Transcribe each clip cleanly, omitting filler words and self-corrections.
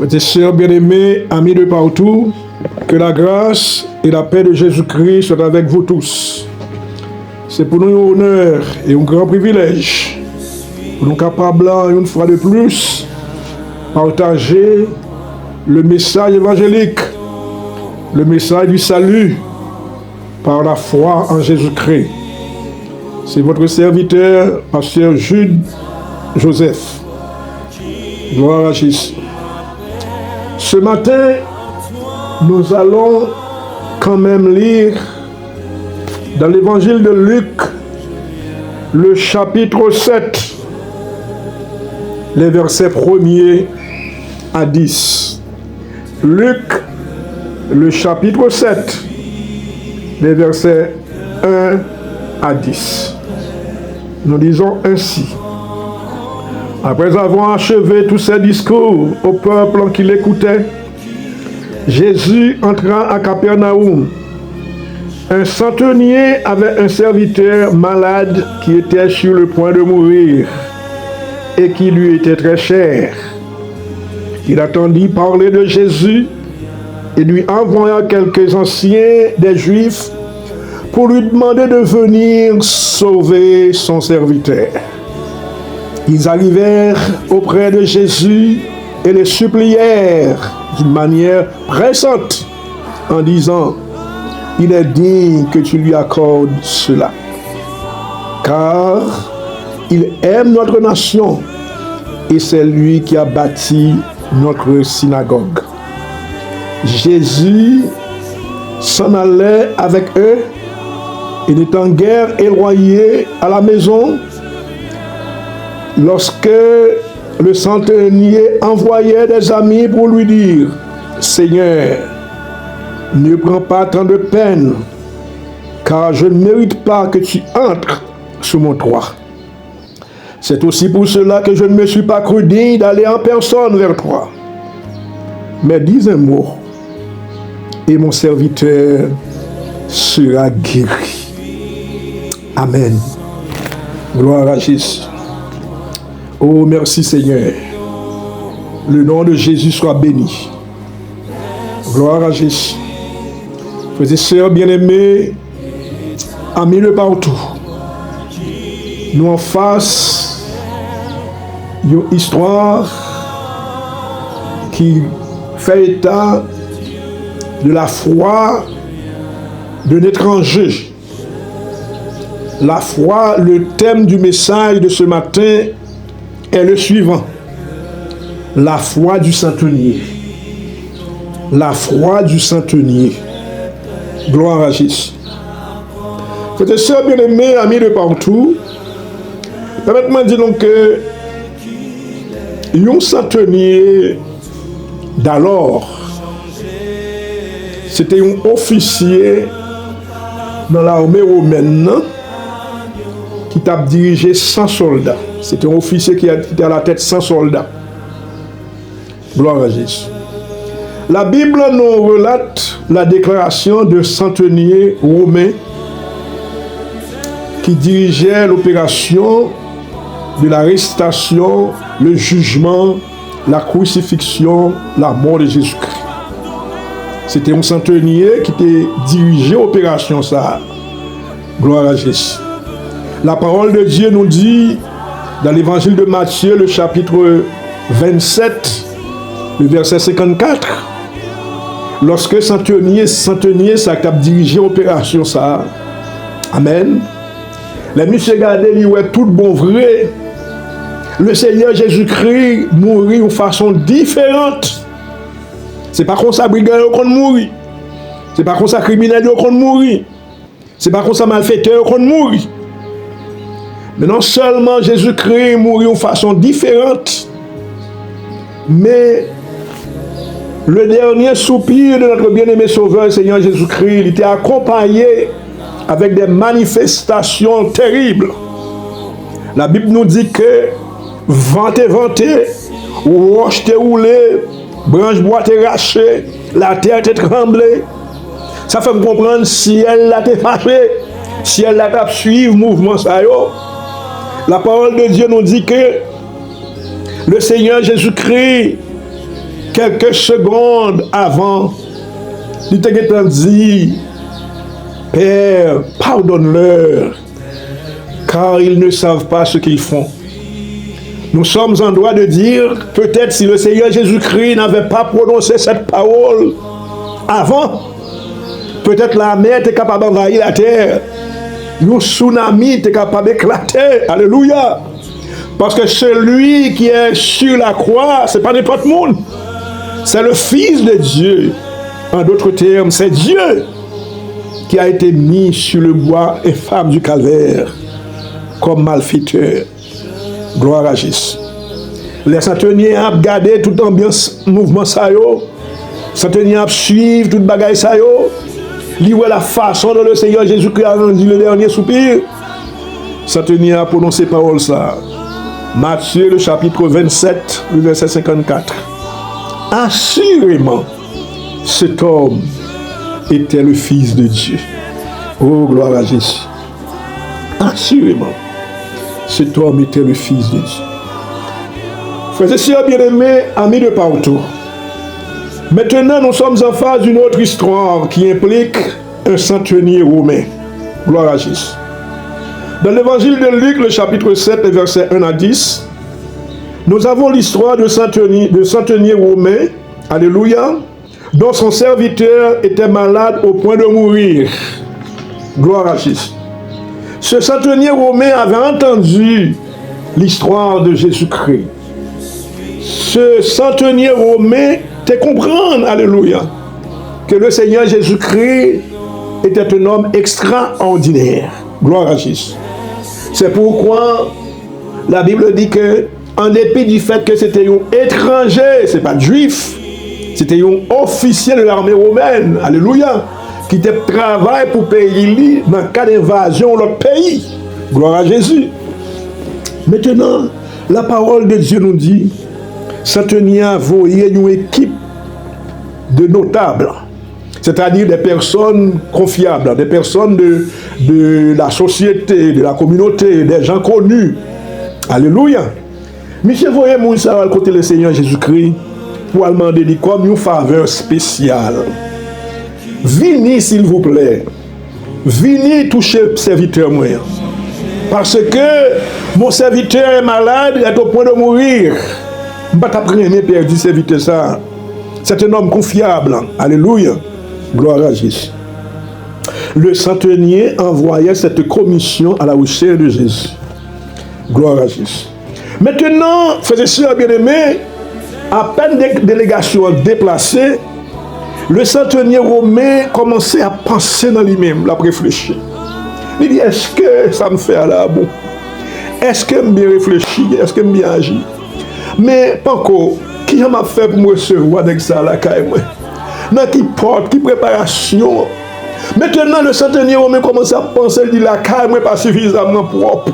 Frères et sœurs bien-aimés, amis de partout, que la grâce et la paix de Jésus-Christ soient avec vous tous. C'est pour nous un honneur et un grand privilège pour nous capables, une fois de plus, partager le message évangélique, le message du salut par la foi en Jésus-Christ. C'est votre serviteur, pasteur Jude Joseph. Gloire à Jésus. Ce matin, nous allons quand même lire dans l'évangile de Luc, le chapitre 7, les versets 1er à 10. Luc, le chapitre 7, les versets 1 à 10. Nous lisons ainsi. Après avoir achevé tous ses discours au peuple qui l'écoutait, Jésus entra à Capernaum. Un centenier avait un serviteur malade qui était sur le point de mourir et qui lui était très cher. Il attendit parler de Jésus et lui envoya quelques anciens des Juifs pour lui demander de venir sauver son serviteur. Ils arrivèrent auprès de Jésus et le supplièrent d'une manière pressante en disant: il est digne que tu lui accordes cela, car il aime notre nation et c'est lui qui a bâti notre synagogue. Jésus s'en allait avec eux et n'étant guère éloigné à la maison, lorsque le centenier envoyait des amis pour lui dire: Seigneur, ne prends pas tant de peine, car je ne mérite pas que tu entres sous mon toit. C'est aussi pour cela que je ne me suis pas cru digne d'aller en personne vers toi. Mais dis un mot, et mon serviteur sera guéri. Amen. Gloire à Jésus. Oh, merci Seigneur. Le nom de Jésus soit béni. Gloire à Jésus. Frères et sœurs bien-aimés, amis de partout, nous en face d'une histoire qui fait état de la foi d'un étranger. La foi, le thème du message de ce matin est le suivant: la foi du centenier. La foi du centenier. Gloire à Jésus. Frères et sœurs bien-aimés, amis de partout, permettez-moi de dire donc que un centenier d'alors, c'était un officier dans l'armée romaine qui t'a dirigé 100 soldats. C'était un officier qui était à la tête 100 soldats. Gloire à Jésus. La Bible nous relate la déclaration de centenier romain qui dirigeait l'opération de l'arrestation, le jugement, la crucifixion, la mort de Jésus-Christ. C'était un centenier qui était dirigé l'opération ça. Gloire à Jésus. La parole de Dieu nous dit dans l'évangile de Matthieu, le chapitre 27, le verset 54, lorsque centenier ça a dirigé l'opération ça. Amen. Les messieurs gardés, ils ouais tout bon vrai. Le Seigneur Jésus-Christ mourit de façon différente. C'est pas comme ça brigand qu'on mourit. C'est pas comme ça criminel qu'on mourit. C'est pas comme ça malfaiteur qu'on mourit. Mais non seulement Jésus-Christ mourit de façon différente, mais le dernier soupir de notre bien-aimé Sauveur, Seigneur Jésus-Christ, il était accompagné avec des manifestations terribles. La Bible nous dit que vent est venté, roche est roulée, branche bois est rachée, la terre est tremblée. Ça fait me comprendre si elle l'a fâché, si elle l'a suivre mouvement ça. La parole de Dieu nous dit que le Seigneur Jésus-Christ quelques secondes avant, il t'a dit, Père, pardonne-leur, car ils ne savent pas ce qu'ils font. Nous sommes en droit de dire, peut-être si le Seigneur Jésus-Christ n'avait pas prononcé cette parole avant, peut-être la mer était capable d'envahir la terre. Le tsunami était capable d'éclater. Alléluia. Parce que celui qui est sur la croix, ce n'est pas n'importe monde. C'est le Fils de Dieu. En d'autres termes, c'est Dieu qui a été mis sur le bois infâme du calvaire comme malfaiteur. Gloire à Jésus. Les centeniers ont regardé toute l'ambiance, mouvement ça yo. Centeniers ont suivi toute bagaille ça yo. Livré la façon dont le Seigneur Jésus-Christ a rendu le dernier soupir. Centeniers a prononcé parole ça. Matthieu le chapitre 27, le verset 54. Assurément, cet homme était le Fils de Dieu. Oh, gloire à Jésus. Assurément, cet homme était le Fils de Dieu. Frères et sœurs bien-aimés, amis de partout. Maintenant, nous sommes en face d'une autre histoire qui implique un centenier romain. Gloire à Jésus. Dans l'évangile de Luc, le chapitre 7, les versets 1 à 10, nous avons l'histoire de centenier romain, alléluia, dont son serviteur était malade au point de mourir. Gloire à Jésus. Ce centenier romain avait entendu l'histoire de Jésus-Christ. Ce centenier romain te comprendre, alléluia, que le Seigneur Jésus-Christ était un homme extraordinaire. Gloire à Jésus. C'est pourquoi la Bible dit que, en dépit du fait que c'était un étranger, c'est pas juif, c'était un officier de l'armée romaine, alléluia, qui travaille pour payer dans le cas d'invasion de l'autre pays. Gloire à Jésus. Maintenant, la parole de Dieu nous dit, centenier a envoyé une équipe de notables, c'est-à-dire des personnes confiables, des personnes de la société, de la communauté, des gens connus. Alléluia. Monsieur, voyez mon ça côté le Seigneur Jésus-Christ pour demander comme une faveur spéciale. Venez s'il vous plaît. Venez toucher le serviteur moi. Parce que mon serviteur est malade, il est au point de mourir. Je ne vais pas perdre serviteur ça. C'est un homme confiable. Alléluia. Gloire à Jésus. Le centenier envoyait cette commission à la recherche de Jésus. Gloire à Jésus. Maintenant, frères et sœurs bien-aimés, à peine des délégations déplacées, le centenier romain commençait à penser dans lui-même, à réfléchir. Il dit, est-ce que ça me fait aller à bon? Est-ce que je bien réfléchi? Est-ce que je bien agi? Mais pas encore, qui m'a fait pour me recevoir avec ça à la caille? Dans qui porte, qui préparation? Maintenant, le centenier romain commence à penser, il dit, la caille n'est pas suffisamment propre.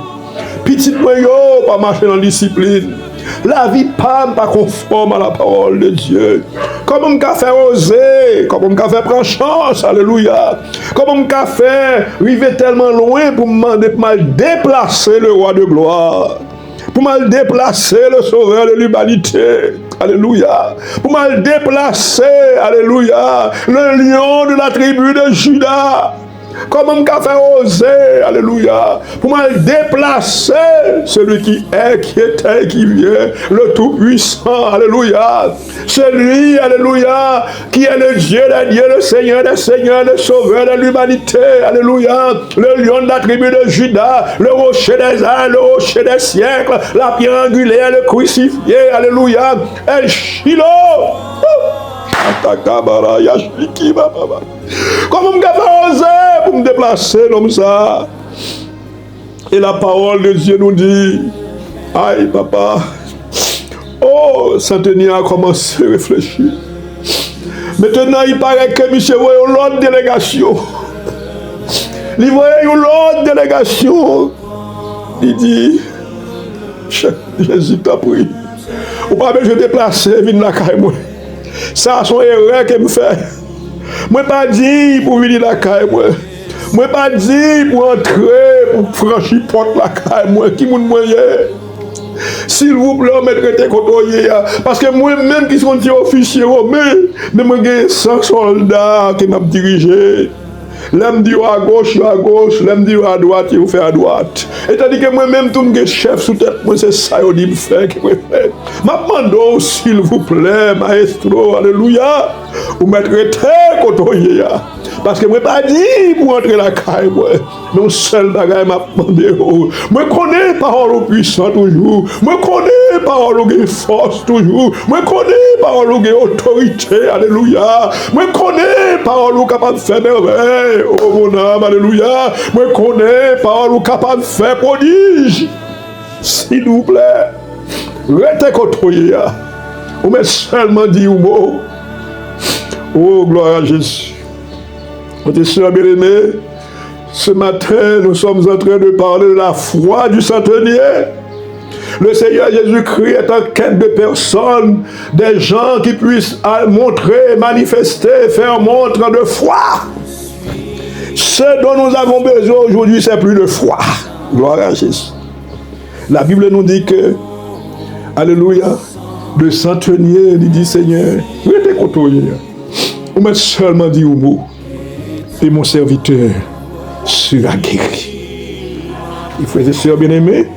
Petit moyen, pas marcher dans la discipline. La vie pas conforme à la parole de Dieu. Comment on peut faire oser, comment on peut faire prendre chance, alléluia. Comment on peut faire arriver tellement loin pour me déplacer le roi de gloire. Pour me déplacer le sauveur de l'humanité. Alléluia. Pour me déplacer, alléluia, le lion de la tribu de Juda. Comment on peut faire oser, alléluia, pour me déplacer celui qui est, qui était, qui vient, le Tout-Puissant, alléluia. Celui, alléluia, qui est le Dieu des dieux, le Seigneur des seigneurs, le Sauveur de l'humanité, alléluia. Le lion de la tribu de Juda, le rocher des âges, le rocher des siècles, la pierre angulaire, le crucifié, alléluia. El Shiloh. Comment me faire oser pour me déplacer comme ça? Et la parole de Dieu nous dit, aïe papa, oh, centenier a commencé à réfléchir. Maintenant il paraît que monsieur voyait une autre délégation. Il voyait une autre délégation. Il dit, Jésus t'a pris. Ou pas je déplacer, viens la caille moi. Ça, c'est une erreur que me fait. Moi, pas dit pour venir la caille, moi. Moi, pas dit pour entrer, pour franchir porte la caille, moi. Qui m'a moyen? S'il vous plaît, mettez côtoyer. Parce que moi-même qui suis officier romain, mais moi j'ai 100 soldats qui m'ont dirigé. L'aime dire à gauche, l'aime dire à droite, il fait à droite. Et tandis que moi-même, tout le chef sous tête, moi c'est ça, il dit me faire, qui me fait. M'attendons, s'il vous plaît, maestro, alléluia, vous mettrez très côtoyer. Parce que moi pas dit pour entrer la caille, moi. Non seul bagaille m'a demandé. Moi connais parole puissant toujours. Moi connais parole de force toujours. Moi connais parole de autorité, alléluia. Moi connais parole capable de faire merveille. Oh mon âme, alléluia. Moi connais parole capable de faire prodige. S'il vous plaît, restez côtoyer. Ou mais seulement dit un mot. Oh gloire à Jésus. Mes sœurs bien-aimées, ce matin, nous sommes en train de parler de la foi du centenier. Le Seigneur Jésus-Christ est en quête de personnes, des gens qui puissent montrer, manifester, faire montre de foi. Ce dont nous avons besoin aujourd'hui, c'est plus de foi. Gloire à Jésus. La Bible nous dit que, alléluia, le centenier, il dit Seigneur, vous êtes côtoyé. On m'a seulement dit un mot. Et mon serviteur sera guéri. Il faut être sûr, bien-aimé.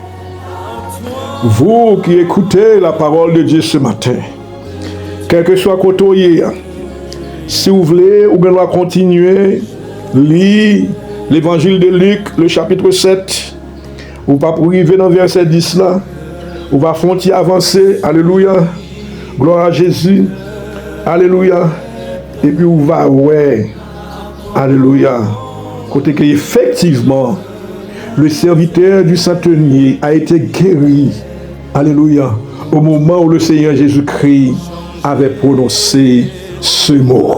Vous qui écoutez la parole de Dieu ce matin, quel que soit côtoyer, si vous voulez, vous allez continuer, lire l'évangile de Luc, le chapitre 7. Vous ne pouvez pas arriver dans le verset 10 là. Vous va frontier avancer. Alléluia. Gloire à Jésus. Alléluia. Et puis vous va, ouais. Alléluia. Côté que effectivement, le serviteur du centenier a été guéri. Alléluia. Au moment où le Seigneur Jésus-Christ avait prononcé ce mot.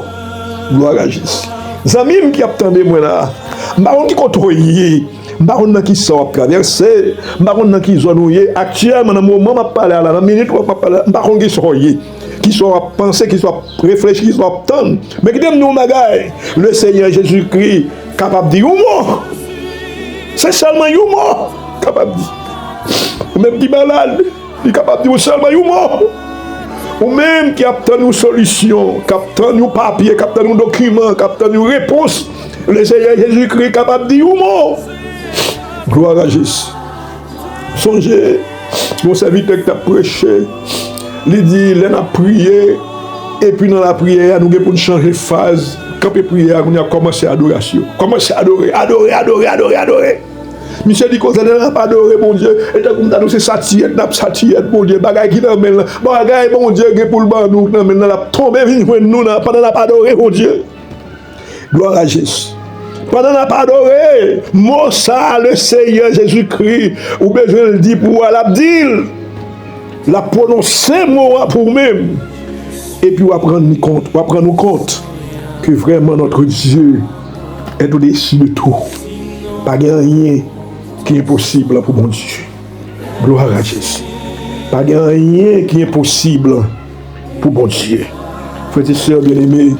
Gloire à Jésus. Zamim qui attendait moi là. Baron qui côtoyait. Baron qui sort traverser. Baron qui zonouye. Actuellement, dans le moment où je parle là, dans la minute où je parle, baron qui sort. Qui soit pensé, qui soit réfléchi, qui soit tendre. Mais qui donne nous bagaille. Le Seigneur Jésus-Christ capable de dire un mot. C'est seulement un mot capable de dire. Ou même qui malade, il est capable de dire seulement un mot. Ou même qui a une solution, qui a un papier, qui a un document, qui a une réponse. Le Seigneur Jésus-Christ est capable de dire un mot. Gloire à Jésus. Songez, mon serviteur qui t'a prêché. Il dit, il a prié, et puis dans la prière, nous avons changer de phase. Quand on prière, on a commencé l'adoration. Commencé à adorer. Michel dit qu'on n'a pas adoré, mon Dieu. Et tant qu'on a annoncé satire, mon Dieu. Bagaille qui n'a même, bagaille, mon Dieu, qui pour le ban, nous, n'a pas tombé, nous, pendant n'a pas adoré, mon Dieu. Gloire à Jésus. Pendant n'a pas adoré, moi, ça, le Seigneur Jésus-Christ, ou besoin de dire pour l'abdil. La prononcer moi pour même. Et puis on va prendre compte que vraiment notre Dieu est au-dessus de tout. Pas rien qui est possible pour mon Dieu. Gloire à Jésus. Pas rien qui est possible pour mon Dieu. Frères et sœurs bien-aimés,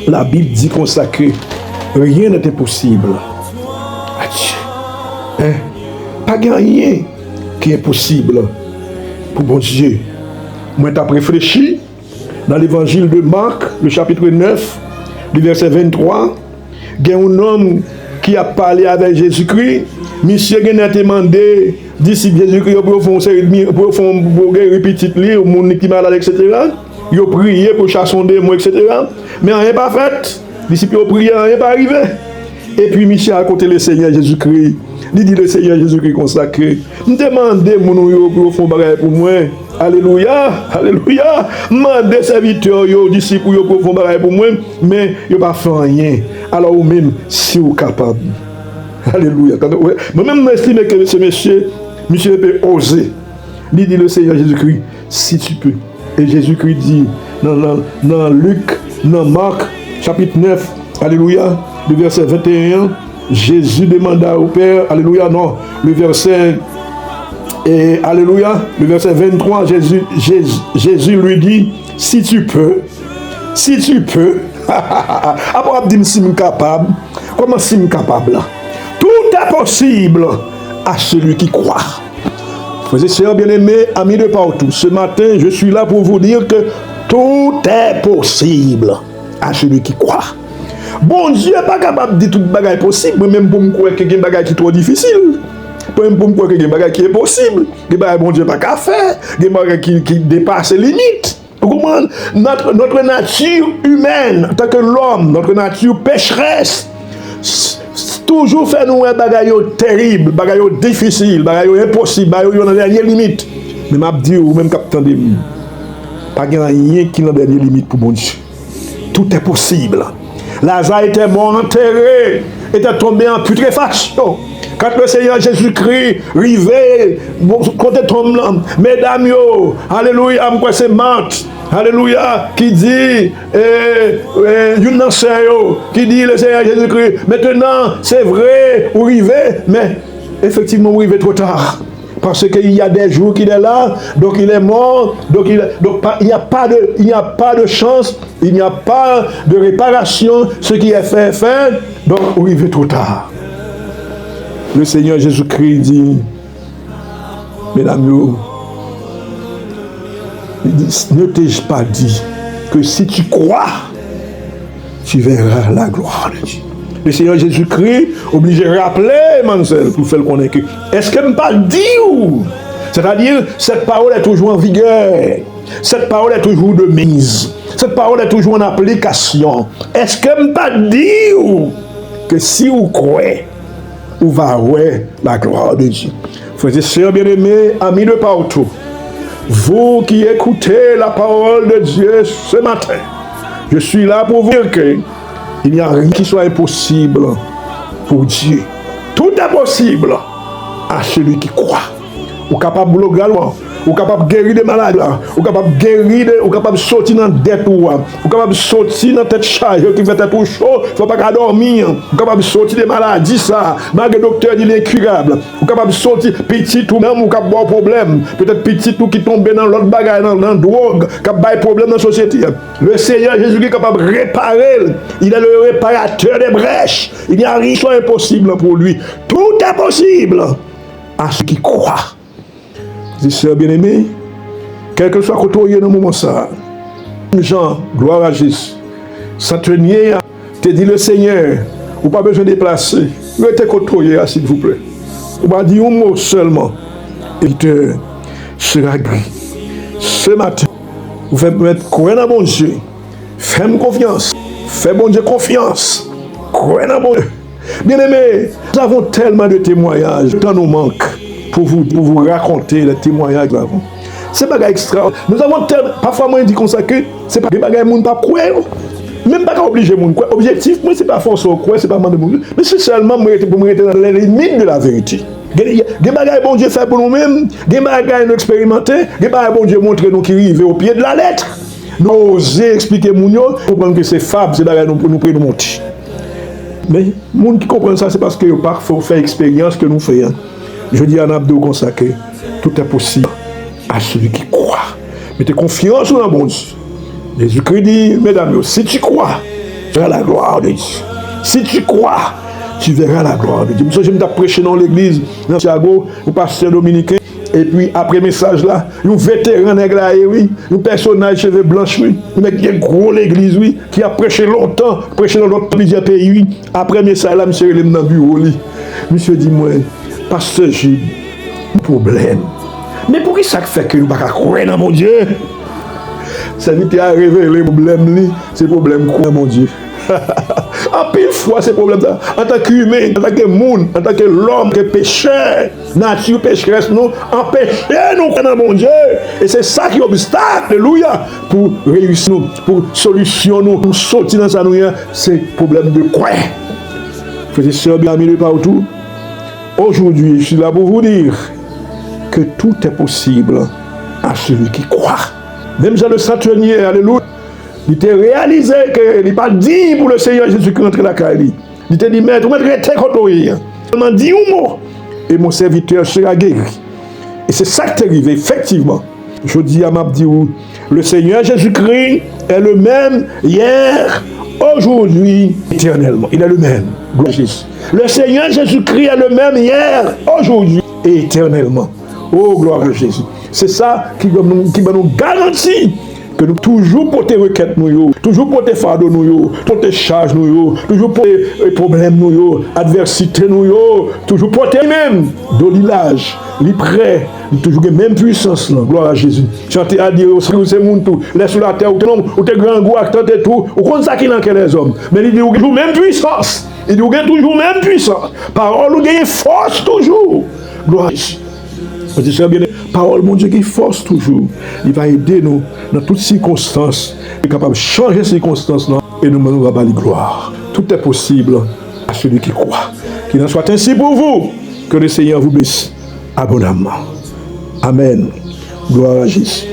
la Bible dit consacré, rien n'est impossible à Dieu. Hein? Pas rien qui est possible pour bon Dieu. Moi, tu as réfléchi dans l'évangile de Marc, le chapitre 9, le verset 23. Il y a un homme qui a parlé avec Jésus-Christ. Monsieur a demandé, disciple Jésus-Christ, pour faire petit lit, au monde qui est malade, etc. Il a prié pour chasser des démon, etc. Mais rien pas fait. Disciple a prié, rien pas arrivé. Et puis Michel a côté le Seigneur Jésus-Christ. Il dit le Seigneur Jésus-Christ consacré. Je demande mon yo pour faire bagage pour moi. Alléluia, alléluia. Demande serviteurs yo disciples yo pour faire bagage pour moi, mais yo pas fait rien. Alors ou même si vous capable. Alléluia. Moi même m'estime que ce monsieur peut oser. Il dit le Seigneur Jésus-Christ, si tu peux. Et Jésus-Christ dit dans Luc, dans Marc chapitre 9, alléluia, le verset 21. Jésus demanda au Père, alléluia, non, le verset, alléluia, le verset 23, Jésus lui dit, si tu peux, après dit, si je suis capable, comment si je suis capable? Tout est possible à celui qui croit. Frères et sœurs bien-aimés, amis de partout, ce matin, je suis là pour vous dire que tout est possible à celui qui croit. Bon Dieu n'est pas capable de dire tout bagage possible, même pour me croire que quelque bagage qui est trop difficile. Même pour me croire que quelque bagage qui est possible. Quelque bagage bon Dieu pas qu'à faire, quelque bagage qui dépasse les limites. Vous comprenez? Notre nature humaine, en tant que l'homme, notre nature pécheresse, toujours fait nous un bagage terrible, bagage difficile, bagage impossible, bagage dans la dernière limite. Mais m'a dit ou même capitaine de pas rien qui dans la dernière limite pour mon Dieu. Tout est possible. Lazare était mort enterré, était tombé en putréfaction. Quand le Seigneur Jésus-Christ arrivait, côté tombe là, mesdames yo, alléluia, c'est Marthe, alléluia, qui dit, une qui dit le Seigneur Jésus-Christ, maintenant c'est vrai, vous arrivez, mais effectivement vous arrivez trop tard. Parce qu'il y a des jours qu'il est là, donc il est mort, donc il n'y a pas de chance, il n'y a pas de réparation, ce qui est fait, donc vous arrivez trop tard. Le Seigneur Jésus-Christ dit, mesdames, ne t'ai-je pas dit que si tu crois, tu verras la gloire de Dieu. Le Seigneur Jésus-Christ obligé de rappeler, mademoiselle, pour faire le connaître. Est-ce que je ne pas dire? C'est-à-dire, cette parole est toujours en vigueur. Cette parole est toujours de mise. Cette parole est toujours en application. Est-ce que je ne pas dire que si vous croyez, vous verrez la gloire de Dieu? Frères et sœurs bien-aimés, amis de partout, vous qui écoutez la parole de Dieu ce matin, je suis là pour vous dire que il n'y a rien qui soit impossible pour Dieu. Tout est possible à celui qui croit. Ou capable de galois, ou capable de guérir des malades, ou capable de guérir, ou capable de sortir dans la dette, ou capable de sortir dans la tête chargée, qui fait tout chaud, il ne faut pas dormir, ou capable de sortir des maladies, ça, malgré le docteur dit incurable, ou capable de sortir petit ou même, ou capable de problème, peut-être petit ou qui tombe dans l'autre bagaille, dans la drogue, qui a des problèmes dans la société. Le Seigneur Jésus-Christ est capable de réparer, il est le réparateur des brèches, il n'y a rien qui impossible pour lui. Tout est possible à ceux qui croient. Sœurs bien-aimés, quel que soit côté dans le moment ça, Jean, gloire à Jésus, centenier, te dit le Seigneur, ou pas besoin de déplacer, restez côté, s'il vous plaît. On va dire un mot seulement, et il te sera gris. Ce matin, vous faites mettre croire dans mon Dieu, faites-moi confiance, faites mon Dieu confiance, croire dans mon Dieu. Bien-aimés, nous avons tellement de témoignages, tant nous manque. Pour vous raconter les témoignages que nous avons. C'est pas extraordinaire. Nous avons tellement. Parfois, moi, je dis comme ça que c'est pas des bagages que pas croire. Même pas obligé de croire. Objectif, moi, c'est pas force de croire, c'est pas mal de monde. Mais c'est seulement pour me rester dans les limites de la vérité. Des bagages bon Dieu fait pour nous-mêmes, des bagages nous expérimenter, des bagages bon Dieu montre nous qui arrivent au pied de la lettre. Nous oser expliquer mon yo, comprendre que c'est fable, c'est bagages nous pour nous monter. Mais les gens qui comprennent ça, c'est parce que parfois faire expérience que nous faisons. Je dis à Nabdou consacré, tout est possible à celui qui croit. Mettez confiance dans bon Dieu. Jésus-Christ dit, mesdames, si tu crois, tu verras la gloire de Dieu. Si tu crois, tu verras la gloire de Dieu. Je me prêché dans l'église, dans Thiago, au pasteur dominicain. Et puis, après le message là, un vétéran néglaé, oui, un personnage cheveux blancs, oui, un mec qui est gros l'église, oui, qui a prêché longtemps, prêché dans l'autre plusieurs pays, oui. Après le message là, monsieur, il est dans le bureau, oui. Monsieur dit, moi, pasteur, j'ai un problème. Mais pour qui ça fait que nous ne pouvons pas croire dans mon Dieu? Ça veut dire révéler le problème, c'est le problème croire dans mon Dieu. En pile fois, c'est problème là. En tant qu'humain, en tant que monde, en tant que l'homme, que pécheur, nature pécheresse, nous empêcher nous croire dans mon Dieu. Et c'est ça qui est obstacle, alléluia, pour réussir, pour solutionner, pour sortir dans ça, c'est le problème de croire. Frères et sœurs, bien amis de partout. Aujourd'hui, je suis là pour vous dire que tout est possible à celui qui croit. Même Jean le centenier, alléluia, il t'a réalisé qu'il n'est pas dit pour le Seigneur Jésus-Christ rentrer la caille. Il t'a dit, maître, vous mettez tes côtés. Il m'a dit un mot, et mon serviteur sera guéri. Et c'est ça qui est arrivé, effectivement. Je dis à Mabdi, le Seigneur Jésus-Christ est le même hier, aujourd'hui, éternellement. Il est le même. Le Seigneur Jésus-Christ est le même hier, aujourd'hui et éternellement. Oh, gloire à Jésus. C'est ça qui va nous garantir que nous toujours porter requête nous, toujours porter fardeau nous, porter charge nous, toujours porter problème nous, adversité nous, toujours porter même dolilage, li prêt, toujours la même puissance là, gloire à Jésus. Chanter à dire c'est mon tout, laisse sur la terre ou te grand goût acteur et tout, ou comme ça qu'il en les hommes, mais il dit toujours même puissance, il dit toujours même puissance, parole ou gagne force toujours, gloire à Jésus. Parole, mon Dieu, qui force toujours. Il va aider nous dans toutes circonstances. Il est capable de changer les circonstances là, et nous allons avoir la gloire. Tout est possible à celui qui croit. Qu'il en soit ainsi pour vous. Que le Seigneur vous bénisse abondamment. Amen. Gloire à Jésus.